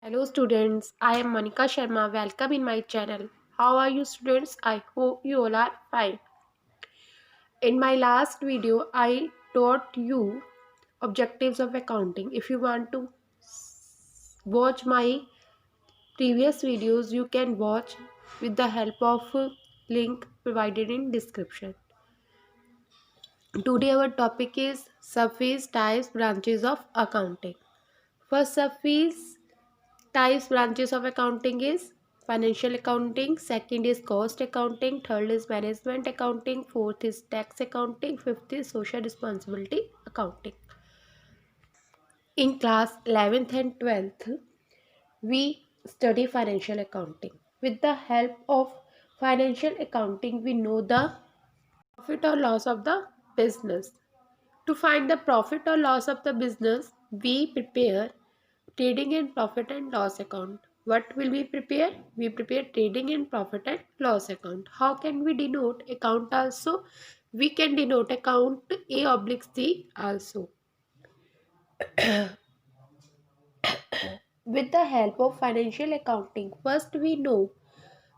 Hello students, I am Monica Sharma. Welcome in my channel. How are you students? I hope you all are fine. In my last video, I taught you objectives of accounting. If you want to watch my previous videos, you can watch with the help of link provided in description. Today our topic is surface types branches of accounting. First surface types branches of accounting is financial accounting, second is cost accounting, third is management accounting, fourth is tax accounting, fifth is social responsibility accounting. In class 11th and 12th, we study financial accounting. With the help of financial accounting, we know the profit or loss of the business. To find the profit or loss of the business, we prepare trading and profit and loss account. What will we prepare? We prepare trading and profit and loss account. How can we denote account also? We can denote account A/C also. With the help of financial accounting, first we know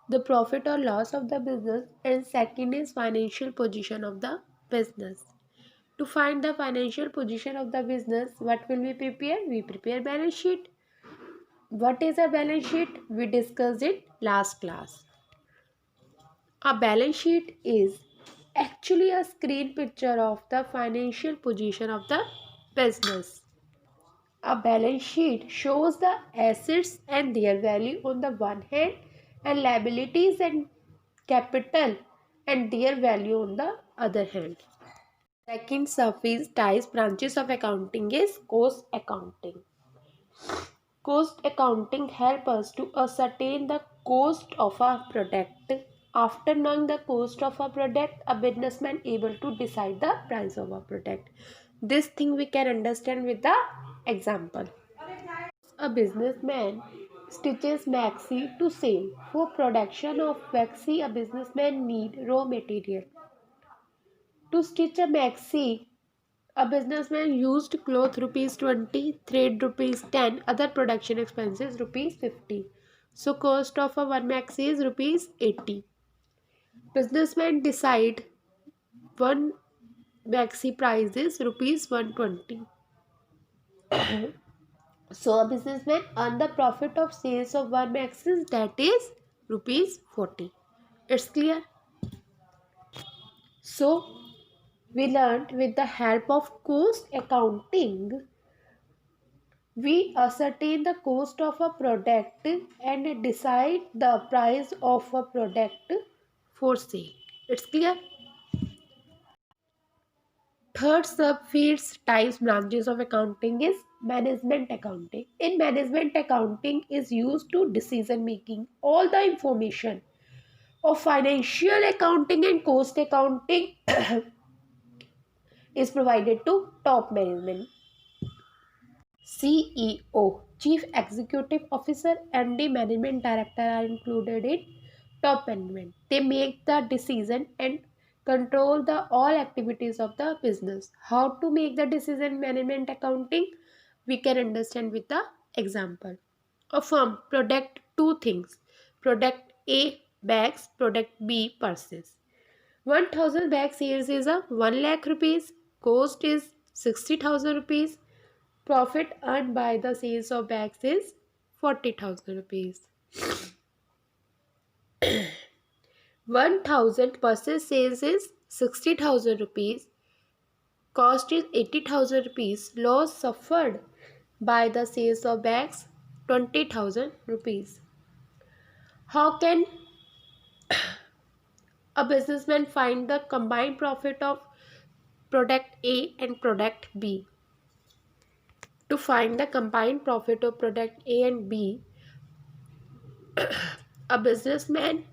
the profit or loss of the business and second is financial position of the business. To find the financial position of the business, what will we prepare? We prepare balance sheet. What is a balance sheet? We discussed it last class. A balance sheet is actually a screen picture of the financial position of the business. A balance sheet shows the assets and their value on the one hand and liabilities and capital and their value on the other hand. Second surface types branches of accounting is cost accounting. Cost accounting helps us to ascertain the cost of a product. After knowing the cost of a product, a businessman able to decide the price of a product. This thing we can understand with the example. A businessman stitches maxi to sell. For production of maxi, a businessman need raw material. To stitch a maxi, a businessman used cloth rupees 20, thread rupees 10, other production expenses rupees 50. So cost of a one maxi is rupees 80. Businessman decide one maxi price is rupees 120. So a businessman earn the profit of sales of one maxi, that is rupees 40. It's clear? So we learned with the help of cost accounting, we ascertain the cost of a product and decide the price of a product for sale. It's clear? Third subfields types branches of accounting is management accounting. In management accounting is used to decision making. All the information of financial accounting and cost accounting is provided to top management. CEO, Chief Executive Officer, MD, Management Director are included in top management. They make the decision and control the all activities of the business. How to make the decision management accounting? We can understand with the example. A firm product two things. Product A bags, product B purses. 1000 bag sales is a 1 lakh rupees. Cost is 60,000 rupees. Profit earned by the sales of bags is 40,000 rupees. 1000 purses sales is 60,000 rupees. Cost is 80,000 rupees. Loss suffered by the sales of bags 20,000 rupees. How can a businessman find the combined profit of product A and product B? To find the combined profit of product A and B, a businessman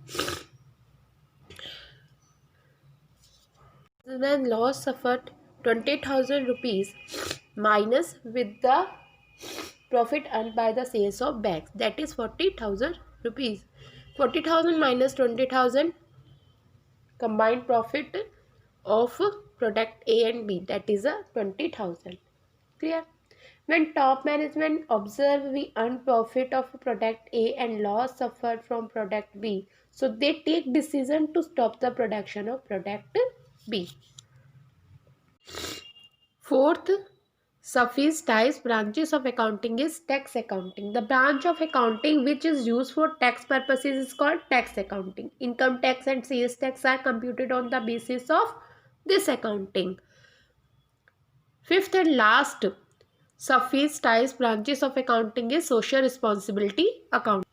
loss suffered 20,000 rupees minus with the profit earned by the sales of bags, that is 40,000 rupees. 40,000 minus 20,000 combined profit of product A and B, that is a 20,000. Clear? When top management observe we earn profit of product A and loss suffered from product B, so they take decision to stop the production of product B. Fourth, sophisticated branches of accounting is tax accounting. The branch of accounting which is used for tax purposes is called tax accounting. Income tax and sales tax are computed on the basis of this accounting. Fifth and last sophisticated branches of accounting is social responsibility accounting.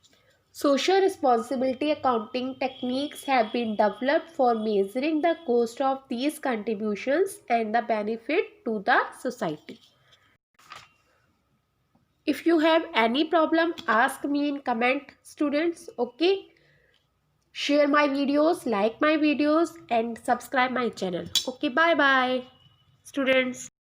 Social responsibility accounting techniques have been developed for measuring the cost of these contributions and the benefit to the society. If you have any problem, ask me in comment, students. Okay, share my videos, like my videos and subscribe my channel. Okay, bye bye, students.